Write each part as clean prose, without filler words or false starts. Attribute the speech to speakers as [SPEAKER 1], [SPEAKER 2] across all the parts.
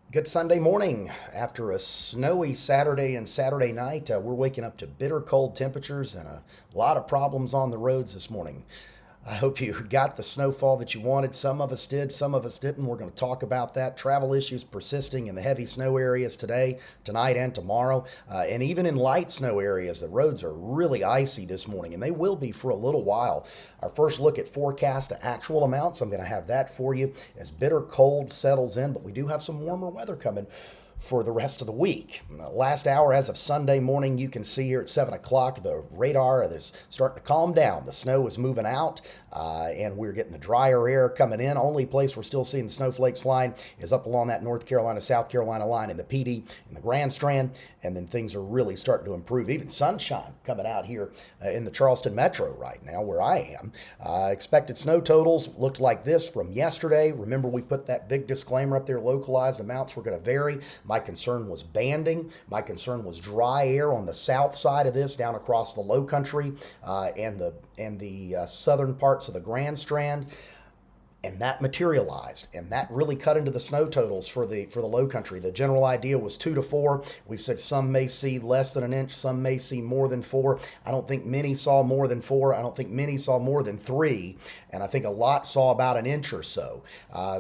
[SPEAKER 1] Good Sunday morning. After a snowy Saturday and Saturday night, we're waking up to bitter cold temperatures and a lot of problems on the roads this morning. I hope you got the snowfall that you wanted. Some of us did, some of us didn't. We're going to talk about that. Travel issues persisting in the heavy snow areas today, tonight, and tomorrow. And even in light snow areas, the roads are really icy this morning, and they will be for a little while. Our first look at forecast to actual amounts, I'm going to have that for you as bitter cold settles in, but we do have some warmer weather coming for the rest of the week. Last hour, as of Sunday morning, you can see here at 7 o'clock, the radar is starting to calm down. The snow is moving out, and we're getting the drier air coming in. Only place we're still seeing the snowflakes flying is up along that North Carolina, South Carolina line in the PD, in the Grand Strand, and then things are really starting to improve. Even sunshine coming out here in the Charleston metro right now, where I am. Expected snow totals looked like this from yesterday. Remember, we put that big disclaimer up there, localized amounts were going to vary. My concern was banding. My concern was dry air on the south side of this, down across the low country and the southern parts of the Grand Strand. And that materialized, and that really cut into the snow totals for the low country. The general idea was 2 to 4. We said some may see less than an inch, some may see more than 4. I don't think many saw more than 4. I don't think many saw more than 3, and I think a lot saw about an inch or so.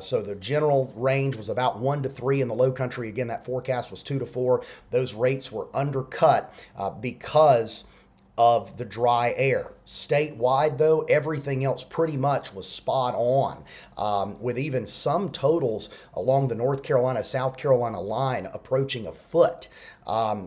[SPEAKER 1] So the general range was about 1 to 3 in the low country. Again, that forecast was 2 to 4. Those rates were undercut because of the dry air. Statewide, though, everything else pretty much was spot on, with even some totals along the North Carolina, South Carolina line approaching a foot.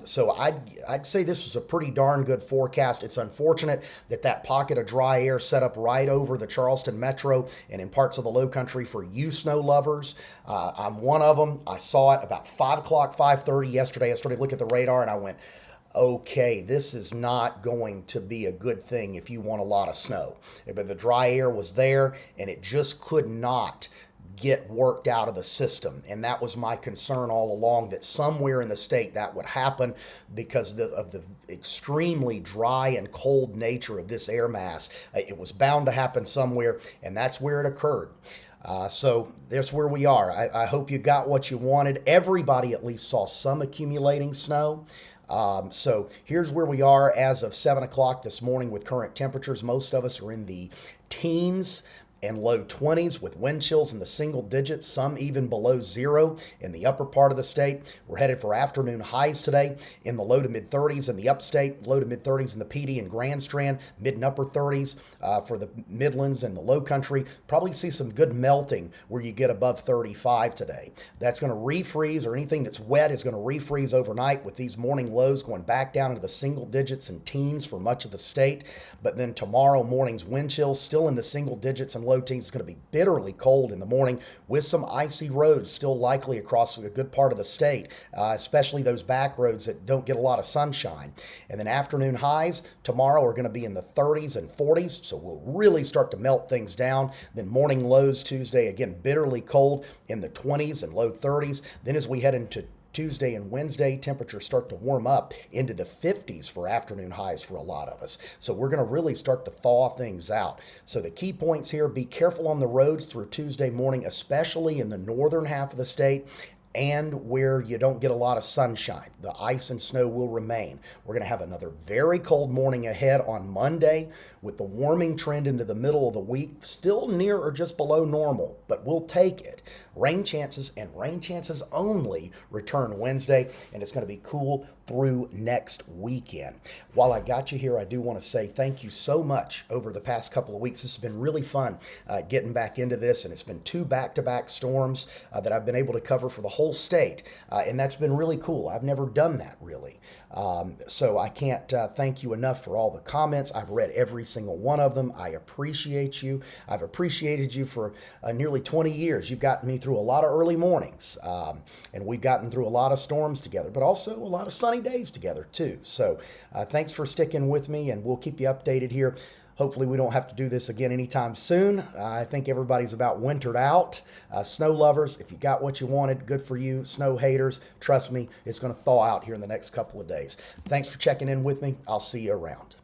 [SPEAKER 1] So I'd say this was a pretty darn good forecast. It's unfortunate that that pocket of dry air set up right over the Charleston metro and in parts of the low country for you snow lovers. I'm one of them. I saw it about 5 o'clock, 5:30 yesterday. I started looking at the radar and I went, okay, this is not going to be a good thing if you want a lot of snow. But the dry air was there and it just could not get worked out of the system. And that was my concern all along, that somewhere in the state that would happen because of the extremely dry and cold nature of this air mass. It was bound to happen somewhere, and that's where it occurred. So that's where we are. I hope you got what you wanted. Everybody at least saw some accumulating snow. So here's where we are as of 7 o'clock this morning with current temperatures. Most of us are in the teens and low 20s with wind chills in the single digits, some even below 0 in the upper part of the state. We're headed for afternoon highs today in the low to mid 30s in the upstate, low to mid 30s in the PD and Grand Strand, mid and upper 30s for the Midlands and the low country. Probably see some good melting where you get above 35 today. That's going to refreeze, or anything that's wet is going to refreeze overnight, with these morning lows going back down into the single digits and teens for much of the state. But then tomorrow morning's wind chills still in the single digits and low teens. It's going to be bitterly cold in the morning with some icy roads still likely across a good part of the state, especially those back roads that don't get a lot of sunshine. And then afternoon highs tomorrow are going to be in the 30s and 40s, so we'll really start to melt things down. Then morning lows Tuesday, again, bitterly cold in the 20s and low 30s. Then as we head into Tuesday and Wednesday, temperatures start to warm up into the 50s for afternoon highs for a lot of us. So we're going to really start to thaw things out. So the key points here: be careful on the roads through Tuesday morning, especially in the northern half of the state and where you don't get a lot of sunshine. The ice and snow will remain. We're going to have another very cold morning ahead on Monday, with the warming trend into the middle of the week still near or just below normal, but we'll take it. Rain chances, and rain chances only, return Wednesday, and it's going to be cool through next weekend. While I got you here, I do want to say thank you so much over the past couple of weeks. This has been really fun getting back into this, and it's been 2 back-to-back storms that I've been able to cover for the whole state, and that's been really cool. I've never done that, really. So I can't thank you enough for all the comments. I've read every single one of them. I appreciate you. I've appreciated you for nearly 20 years. You've gotten me through a lot of early mornings, and we've gotten through a lot of storms together, but also a lot of sunny days together too. So thanks for sticking with me, and we'll keep you updated here. Hopefully we don't have to do this again anytime soon. I think everybody's about wintered out. Snow lovers, if you got what you wanted, good for you. Snow haters, trust me, it's going to thaw out here in the next couple of days. Thanks for checking in with me. I'll see you around.